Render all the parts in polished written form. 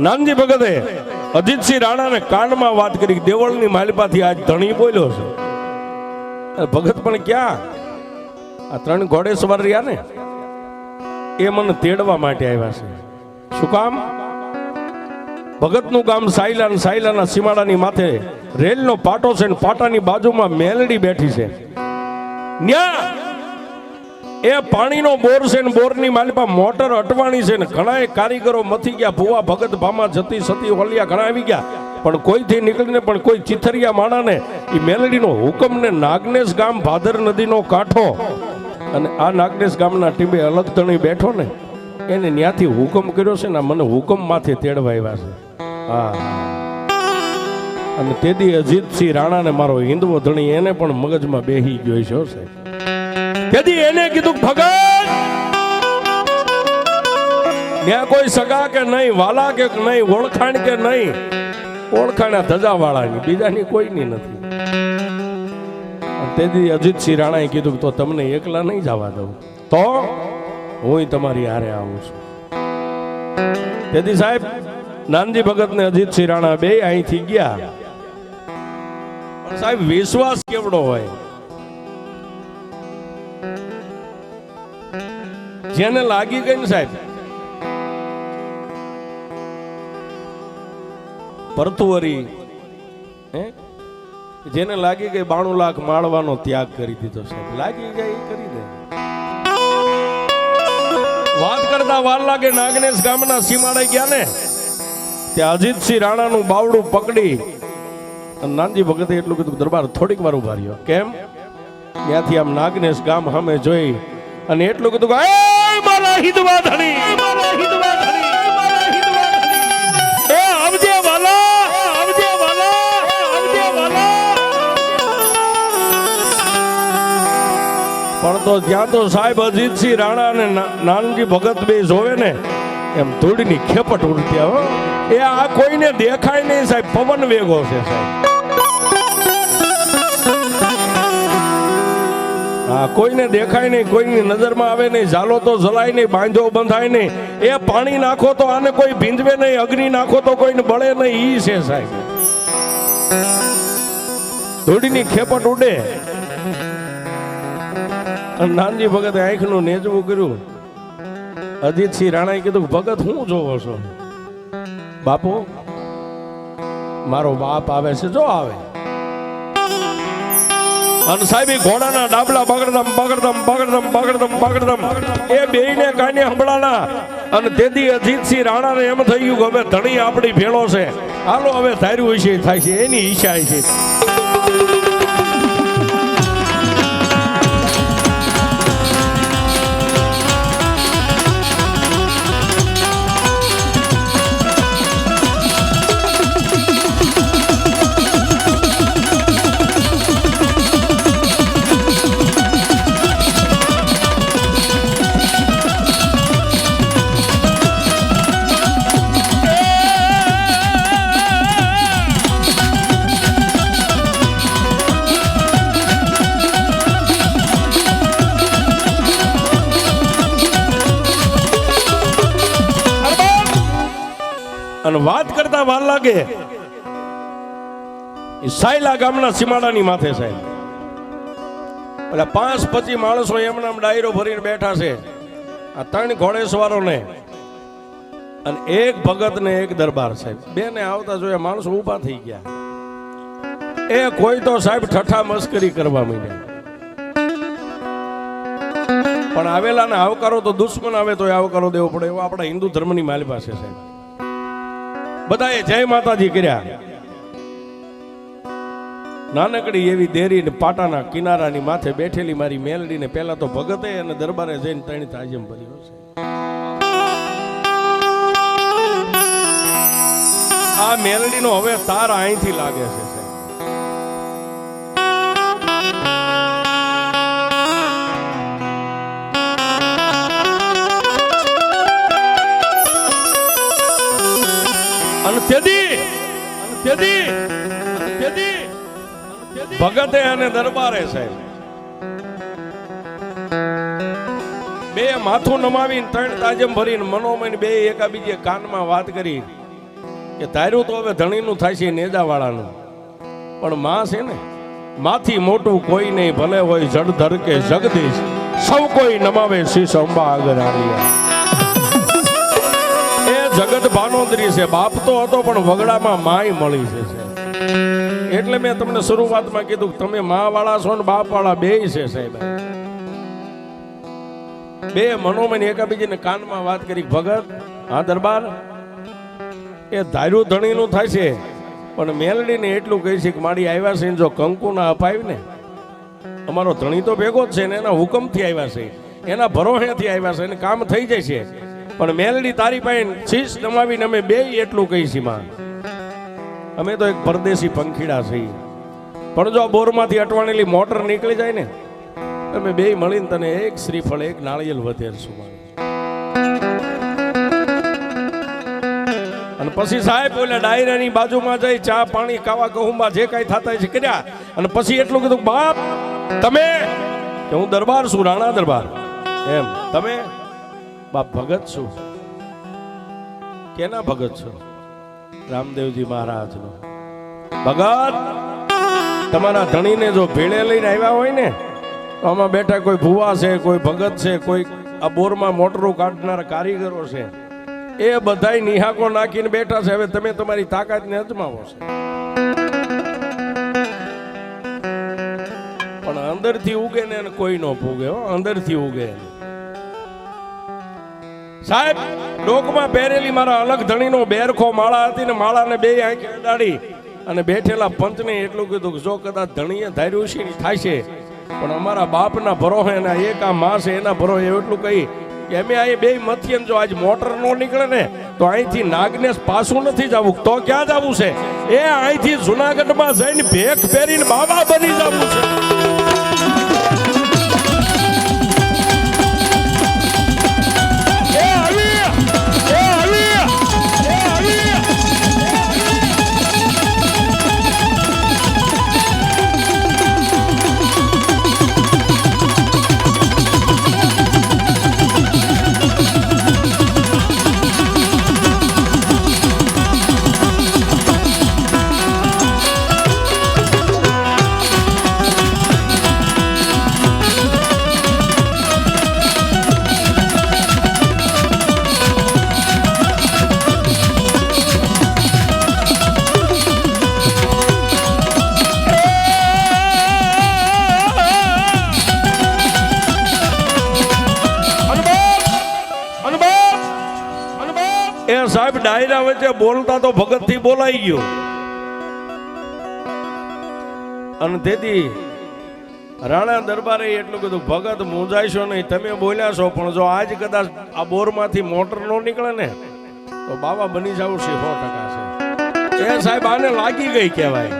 નાનજી ભગતે અજીતસિંહ રાણાને કાનમાં વાત કરી, દેવળની માલિપાથી આજ ધણી બોલ્યો છે. ભગત પણ ક્યાં, આ 3 ઘોડેસવાર રહ્યા ને એ મને તેડવા માટે આવ્યા છે. શું કામ? ભગતનું ગામ સાયલા, સાયલાના સીમાડાની માથે રેલનો પાટો છે ને પાટાની બાજુમાં મેલડી બેઠી છે. ન્યા એ પાણીનો બોર છે ને બોરની માલિપા મોટર અટવાણી છે ને ઘણા કારીગરો મથી ગયા. ભુવા ભગત ભામા જતી સતી વલિયા ઘણા આવી ગયા, પણ કોઈથી નીકળીને પણ કોઈ ચિથરિયા માણાને એ મેલડીનો હુકમ ને નાગનેશ ગામ ભાદર નદીનો કાંઠો અને આ નાગનેશ ગામના ટીમે અલગ તણી બેઠો ને એને ત્યાંથી હુકમ કર્યો છે ને મને હુકમ માથે તેડવા આવ્યા છે. હા, અને તેથી અજીતસિંહ રાણાને મારો હિન્દવો ધણી એને પણ મગજમાં બેહી ગયો છે સાહેબ. તેથી એને કીધું ભગત ત્યાં કોઈ સગા કે નહીં, વાલા કે નહીં, ઓળખાણ કે નહીં. ઓળખાણા ધજાવાળાની, બીજાની કોઈની નથી. તેથી અજીતસિંહ રાણાએ કીધું તો તમને એકલા નહીં જવા દઉં, તો હું તમારી હારે આવું છું. તેથી સાહેબ નાનજી ભગત ને અજીતસિંહ રાણા બે અહીંથી ગયા. સાહેબ વિશ્વાસ કેવડો હોય, જેને લાગી ગઈ ને સાહેબ પરતુવરી, જેને લાગી ગઈ 92 લાખ માળવાનો ત્યાગ કરી દીધો સાહેબ. લાગી જાય એ કરી દે. વાત કરતા વાર લાગે નાગનેશ ગામના સીમાડે ગયા ને ત્યાં અજીતસિંહ રાણાનું બાવડું પકડી અને નાનજી ભગતે એટલું કીધું દરબાર થોડીક વાર ઉભા રહ્યો. કેમ? ત્યાંથી આમ નાગનેશ ગામ સામે જોઈ અને એટલું કીધું કે મારા હિતવા ધણી, મારા હિતવા ધણી, મારા હિતવા ધણી, એ આવજે વાલા, આવજે વાલા, આવજે વાલા. પણ તો ત્યાં તો સાહેબ અજીતસિંહ રાણા અને નાનજી ભગત બે જોવે ને એમ ધૂળની ખેપટ ઉડતી આવે. એ આ કોઈને દેખાય નહીં સાહેબ, પવન વેગો છે સાહેબ. હા, કોઈને દેખાય નહીં, કોઈની નજરમાં આવે નહીં, ઝાલો તો જલાય નહીં, બાંધો બંધાય નહીં. એ પાણી નાખો તો આને કોઈ ભીંજવે નહીં, અગ્નિ નાખો તો કોઈને બળે નહીં. ઈ છે સાહેબ, ધૂળની ખેપટ ઉડે. અને નાનજી ભગતે આંખનું નેજવું કર્યું. અજીતસિંહ રાણાએ કીધું ભગત હું જોવો છો? બાપુ મારો બાપ આવે છે, જો આવે. અને સાહેબ ઘોડાના ડાબલા બગડદમ બગડદમ બગડદમ બગડદમ બગડદમ એ બેયને કાને સંભળાણા. અને તેથી અજીતસિંહ રાણાને એમ થઈ ગયું કે હવે ધણી આપણી ભેળો છે, હાલો હવે ધાર્યું વિશે થાય છે, એની ઈચ્છા છે. અને વાત કરતા વાર લાગે સાયલા ગામના સીમાડાની માથે સાહેબ એટલે 5-25 માણસો એમના ડાયરો ભરીને બેઠા છે. આ 3 ઘોડેસવારો ને અને એક ભગત ને એક દરબાર સાહેબ બે ને આવતા જોયા. માણસો ઊભા થઈ ગયા. એ કોઈ તો સાહેબ ઠઠા મસ્કરી કરવા માંડ્યા. પણ આવેલા ને આવકારો તો દુશ્મન આવે તો આવકારો દેવો પડે, એવો આપણા હિન્દુ ધર્મની માલી પાસે છે. બધાએ જય માતાજી કર્યા. નાનકડી એવી દેરી ને પાટાના કિનારાની માથે બેઠેલી મારી મેલડી ને પેલા તો ભગતે અને દરબારે જઈને 3 તાજમ ભર્યો છે. આ મેલડીનો હવે તાર અહીંથી લાગે છે. ભગતે અને દરબારે સાહેબ બે માથું નમાવીને 3 તાજમ ભરીને મનોમન બે એકાબીજે કાનમાં વાત કરી કે ધાર્યું તો હવે ધણીનું થાય છે નેજાવાળાનું, પણ માં છે ને, માથી મોટું કોઈ નહીં, ભલે હોય જળધર કે જગદીશ, સૌ કોઈ નમાવે શીશ અંબા આગળ આલિયા. એ જગત ભાનોદરી છે, બાપ તો હતો પણ વગડામાં માય મળી છે. એટલે મેં તમને શરૂઆતમાં કીધું તમે મા વાળા છો ને બાપ વાળા બે છે સાહેબ. બે મનોમન એકાબીજીને કાનમાં વાત કરી, ભગત હા દરબાર એ ધાર્યું ધણીનું થાય છે, પણ મેલડીને એટલું કહી છે કે મારી આવ્યા છે જો કંકુ ના અપાવી ને, અમારો ધણી તો ભેગો જ છે ને, એના હુકમથી આવ્યા છે, એના ભરોસેથી આવ્યા છે, એને કામ થઈ જાય છે, પણ મેલડી તારી પાસે શીશ નમાવીને અમે બે એટલું કહી છીએ માં, અમે તો એક પરદેશી પંખીડા છીએ, પણ જો બોરમાંથી અટવાણેલી મોટર નીકળી જાય ને, અમે બે મળીને તને એક શ્રીફળ એક નાળિયેર વધેરશું. અને પછી સાહેબ ઓલા ડાયરાની બાજુમાં જઈ ચા પાણી કાવા કહુંબા જે કાંઈ થતા છે કર્યા, અને પછી એટલું કીધું બાપ તમે, કે હું દરબાર છું, રાણા દરબાર, એમ તમે બાપ ભગત છું. કેના ભગત છો? રામદેવજી મહારાજનો ભગત. તમારા ધણીને જો ભેળે લઈને આવ્યા હોય ને, તો આમાં બેઠા કોઈ ભુવા છે, કોઈ ભગત છે, કોઈ આ બોરમાં મોટરો કાઢનારા કારીગરો છે, એ બધાય નિહાકો નાખીને બેઠા છે. હવે તમે તમારી તાકાતને અજમાવો છે, પણ અંદરથી ઉગે ને કોઈ નો પૂગે, અંદરથી ઉગે. સાહેબ ડોકમાં પહેરેલી મારા અલગ ધણીનો બેરખો માળા હતી ને, માળાને બે આંખે અડાડી અને બેઠેલા પંચને એટલું કીધું કે જો કદાચ ધણીએ ધાર્યું છે થાય છે, પણ અમારા બાપના ભરોસે એના એક આ માં છે એના ભરોસે એટલું કહી કે અમે અહીં બે મથીએ જો આજ મોટર નો નીકળે ને તો અહીંથી નાગનેશ પાછું નથી જવું, તો ક્યાં જવું છે? એ અહીંથી જુનાગઢમાં જઈને ભેખ પહેરીને બાબા બની જવું છે. સાહેબ ડાયરા વચ્ચે બોલતા તો ભગત થી બોલાઈ ગયો, અને તેથી રાણા દરબારે એટલું કીધું ભગત મૂંઝાઈશો નહીં, તમે બોલ્યા છો, પણ જો આજ કદાચ આ બોર માંથી મોટર નો નીકળે ને તો બાબા બની જાવ છે 100% છે. એ સાહેબ આને લાગી ગઈ કહેવાય.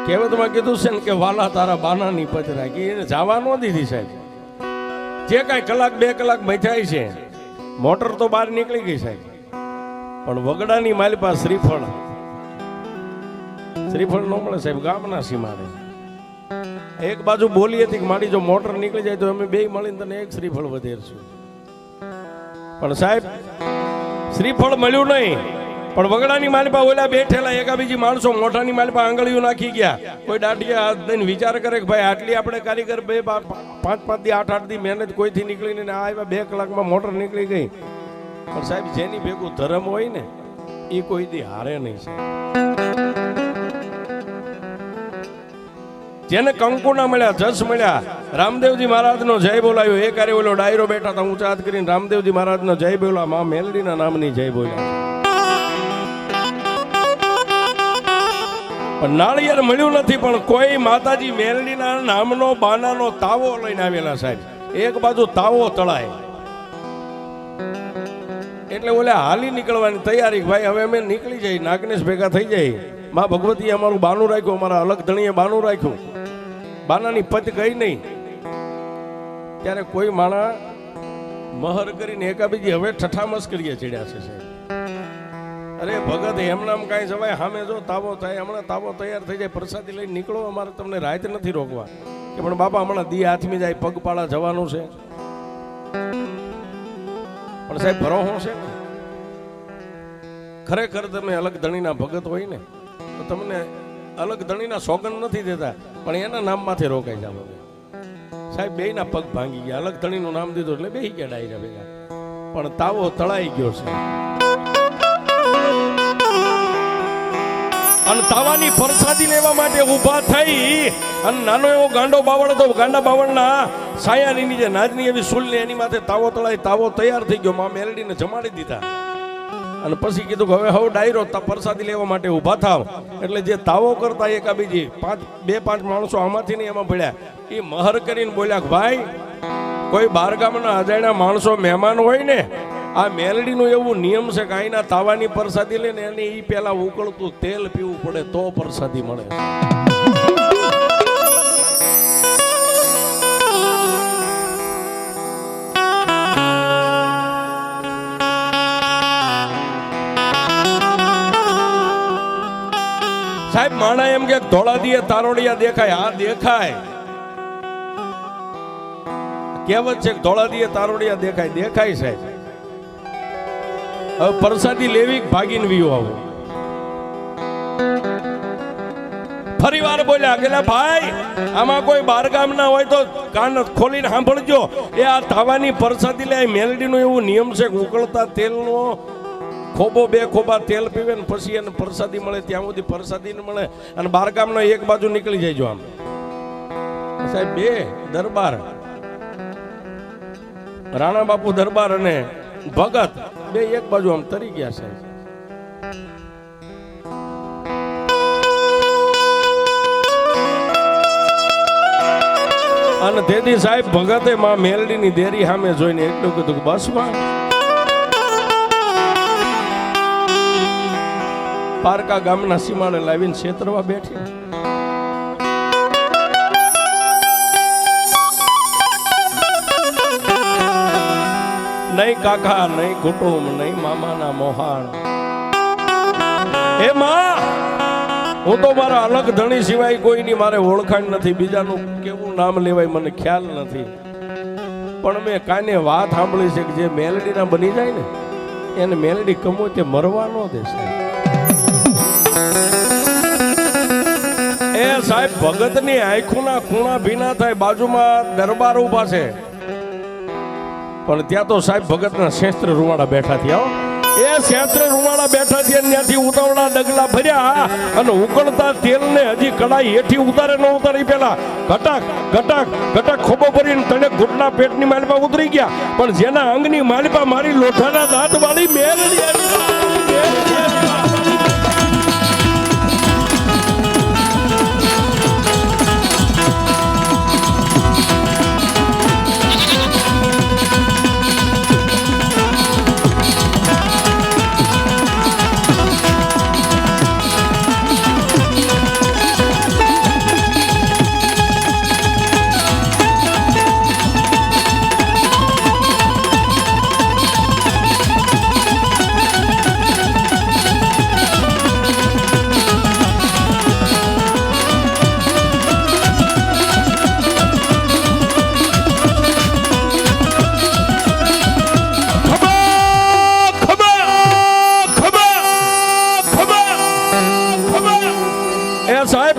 કહેવતમાં કીધું છે ને કે વાલા તારા બાનાની પત રાખી, એને જવા ન દીધી સાહેબ. જે કાંઈ કલાક 2 કલાક બેઠાય છે, મોટર તો બહાર નીકળી ગઈ સાહેબ, પણ વગડાની માલિપા શ્રીફળ ન મળે સાહેબ. ગામના સીમાડે એક બાજુ બોલી હતી કે મારી જો મોટર નીકળી જાય તો અમે બે મળીને તને એક શ્રીફળ વધેરશું, પણ સાહેબ શ્રીફળ મળ્યું નહીં. પણ વગડાની માલિપા ઓલા બેઠેલા એકાબીજી માણસો મોઢાની માલિપા આંગળીઓ નાખી ગયા. કોઈ દાઢિયા હાથ દઈને વિચાર કરે કે ભાઈ આટલી આપણે કારીગર 5-5 દી 8-8 દી મહેનત કોઈથી નીકળીને આવ્યા 2 કલાકમાં મોટર નીકળી ગઈ. પણ સાહેબ જેની ભેગું ધર્મ હોય ને એ કોઈ દી હારે નહીં સાહેબ. જેને કંકુ ના મળ્યા, જસ મળ્યા, રામદેવજી મહારાજનો જય બોલાયો. એ કાર્ય ઓલો ડાયરો બેઠા હતા ઊંચા હાથ કરીને રામદેવજી મહારાજનો જય બોલા, માં મેલડીના નામની જય બોલ્યા. પણ નાળિયેર મળ્યું નથી, પણ કોઈ માતાજી મેલડીના નામનો બાનાનો તાવો લઈને આવેલા સાહેબ. એક બાજુ તાવો તળાય એટલે ઓલે હાલી નીકળવાની તૈયારી, ભાઈ હવે અમે નીકળી જઈએ, નાગનેશ ભેગા થઈ જાય. માં ભગવતીએ અમારું બાનું રાખ્યું, અમારા અલગ ધણીએ બાનું રાખ્યું, બાનાની પત ગઈ નહીં. ત્યારે કોઈ માણા મહર કરીને એકાબીજી હવે ઠઠા મસ્કરીએ ચડ્યા છે સાહેબ. અરે ભગત એમનામ કાંઈ જવાય, સામે જો તાવો થાય, હમણાં તાવો તૈયાર થઈ જાય, પ્રસાદી લઈને નીકળો, અમારે તમને રાત નથી રોકવા. કે પણ બાપા હમણાં દી હાથમી જાય, પગપાળા જવાનું છે. પણ પણ સાહેબ ભરોહો છે ને, ખરેખર તમે અલગ ધણીના ભગત હોય ને તો તમને અલગ ધણીના સોગન નથી દેતા, પણ એના નામમાંથી રોકાઈ જાવ. સાહેબ બેયના પગ ભાંગી ગયા, અલગ ધણીનું નામ દીધું એટલે બેહી ગયા ડાયરા ભેગા, પણ તાવો તળાઈ ગયો છે. અને તાવાની પ્રસાદી લેવા માટે ઊભા થઈ અને નાનો એવો ગાંડો બાવળ હતો, ગાંડા બાવળના સાયાની નીચે નાજની એવી સુલને એની માથે તાવો તળાઈ, તાવો તૈયાર થઈ ગયો. માં મેલડીને જમાડી દીધા અને પછી કીધું કે હવે હવે ડાયરો પ્રસાદી લેવા માટે ઊભા થાવ. એટલે જે તાવો કરતા એકા બીજી બે પાંચ માણસો આમાંથી નહીં એમાં પડ્યા, એ મહર કરીને બોલ્યા કે ભાઈ કોઈ બાર ગામના અજાણ્યા માણસો મહેમાન હોય ને, આ મેલડીનું એવું નિયમ છે કે અહીંના તાવાની પ્રસાદી લઈને એને એ પેલા ઉકળતું તેલ પીવું પડે તો પ્રસાદી મળે. સાહેબ માણા એમ કે ધોળા દીએ તારોડિયા દેખાય, આ દેખાય. કહેવત છે ધોળા દીએ તારોડિયા દેખાય, દેખાય સાહેબ. હવે પ્રસાદી લેવી ભાગીને વીયો આવો. ફરી વાર બોલ્યા કે ભાઈ આમાં કોઈ બારગામ ના હોય તો કાન ખોલીને સાંભળજો, એ આ તાવાની પ્રસાદી લે. મેલડીનો એવો નિયમ છે કે ઉકળતા તેલનો ખોબો બે ખોબા તેલ પીવે ને પછી એને પ્રસાદી મળે, ત્યાં સુધી પ્રસાદી ન મળે. અને બારગામનો એક બાજુ નીકળી જાય. આમ સાહેબ બે દરબાર, રાણા બાપુ દરબાર અને ભગત બે એક બાજુ આમ તરી ગયા છે. અને તેથી સાહેબ ભગતે માં મેલડીની દેરી સામે જોઈને એટલું કીધું કે બસ માં પારકા ગામના સીમાડે લાવીને છેતરવા બેઠી. નહીં કાકા, નહીં કુટુંબ, નહીં મામાના મોહાણ. હે માં, હું તો મારા અલગ ધણી સિવાય કોઈની મારે ઓળખાણ નથી, બીજાનું કેવું નામ લેવાય મને ખ્યાલ નથી. પણ મેં કાને વાત સાંભળી છે કે જે મેલડીના બની જાય ને એને મેલડી કમો તે મરવા ન દેશે. એ સાહેબ ભગતની આંખોના ખૂણા ભીના થાય. બાજુમાં દરબાર ઉભા છે, પણ ત્યાં તો સાહેબ ભગતના શસ્ત્ર રૂવાડા બેઠા થયા. એ શસ્ત્ર રૂવાડા બેઠા થયા, ત્યાંથી ઉતાવળા ડગલા ભર્યા અને ઉકળતા તેલને હજી કડાઈ હેઠી ઉતારે ન ઉતારી પેલા ઘટાક ઘટાક ઘટાક ખોબો ભરીને તને ઘૂંટના પેટની માલિપા ઉતરી ગયા. પણ જેના અંગની માલિપા મારી લોઠાના દાંત વાળી મેલડી સાહેબ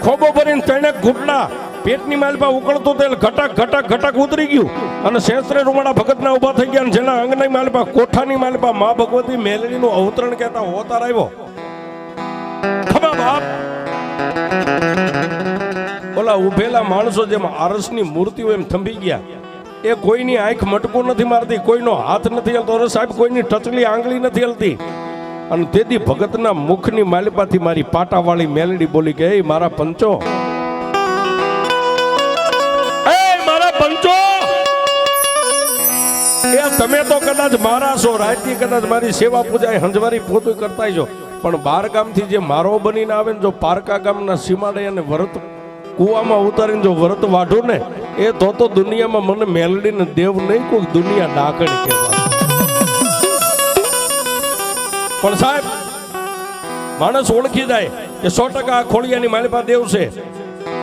ખોબો ભરીને તેને ઘૂંટના પેટની માલપા ઉકળતું તેલ ઘટાક ઘટાક ઘટાક ઉતરી ગયું અને શેસ્ત્રે રૂમાડા ભગતના ઉભા થઈ ગયા. જેના અંગની માલપા કોઠાની માલપા મા ભગવતી મેલડીનું અવતરણ કહેતા હોતાર આવ્યો. ખમા બાપ, ઓલા ઉભેલા માણસો જેમ આરસની મૂર્તિઓ એમ થંભી ગયા. એ કોઈની આંખ મટકું નથી મારતી, કોઈનો હાથ નથી હલતો. અરે સાહેબ કોઈની ટચલી આંગળી નથી હલતી. અને તેથી ભગતના મુખની માલિપાથી મારી પાટાવાળી મેલડી બોલી કે મારા પંચો, મારા પંચો, એ તમે તો કદાચ મારા છો, રાતની કદાચ મારી સેવા પૂજા હંજવારી પોતું કરતા છો, પણ બાર ગામથી જે મારો બનીને આવે ને જો પારકા ગામના સીમાડે અને વ્રત કુવામાં ઉતારીને જો વ્રત વાઢું ને એ તો દુનિયામાં મને મેલડીને દેવ નહીં, કોઈ દુનિયા ડાકણ કહેવાય. પણ સાહેબ માણસ ઓળખી જાય કે 100% આ ખોડિયાની માલિપા દેવ છે.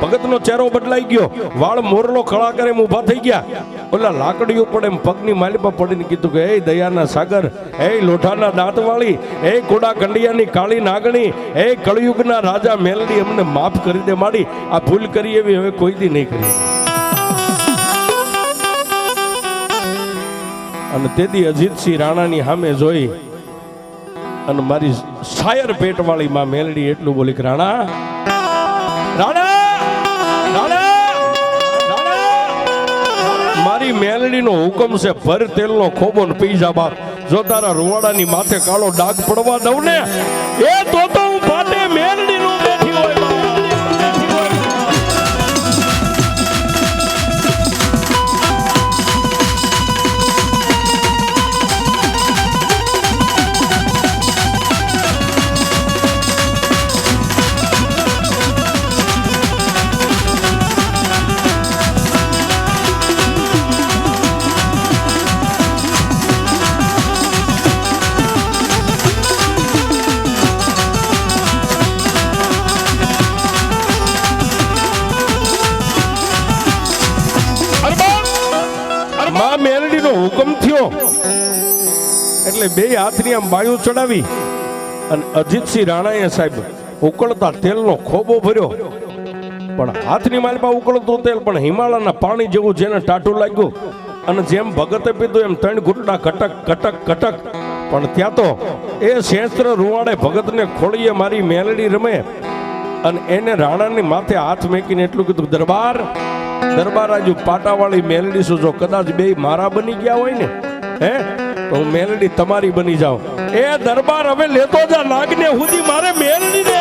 ભગતનો ચહેરો બદલાઈ ગયો, વાળ મોરલો ખળા કરે ઊભા થઈ ગયા. ઓલા લાકડીઓ પડે એમ પગની માલિપા પડીને કીધું કે હે દયાના સાગર, હે લોઢાના દાંતવાળી, હે કોડા કંડિયાની કાળી નાગણી, હે કળયુગના રાજા મેલડી, અમને માફ કરી દે માડી, આ ભૂલ કરી એવી હવે કોઈ દી નહીં કરી. અને તેથી અજીતસિંહ રાણાની સામે જોઈ અને મારી શાયર પેટવાળી માં મેલડી એટલું બોલી કે રાણા રાણા રાણા મારી મેલડીનો હુકમ છે, ભર તેલનો ખોબો ને પી જા બાપ. જો તારા રૂવાડાની માથે કાળો ડાઘ પડવા દઉં ને એ તો હું પાટે મેલડીનો બેઠી હોય. હુકમ થયો એટલે બે હાથની આમ બાયું ચડાવી અને અજીતસિંહ રાણાએ સાહેબ ઉકળતા તેલનો ખોબો ભર્યો. પણ હાથની માલપા ઉકળતું તેલ પણ હિમાલયના પાણી જેવું જેને ટાટું લાગ્યું અને જેમ ભગતે પીધું એમ 3 ઘૂંટડા કટક કટક કટક. પણ ત્યાં તો એ શેસ્ત્ર રૂવાડે ભગતને ખોળીએ મારી મેલડી રમે અને એને રાણાની માથે હાથ મેકીને એટલું કીધું દરબાર દરબાર આજુ પાટાવાળી મેલડી શું, જો કદાચ બે મારા બની ગયા હોય ને હે તો હું મેલડી તમારી બની જાઉં. એ દરબાર હવે લેતો જા નાગને સુધી મારે મેલડીને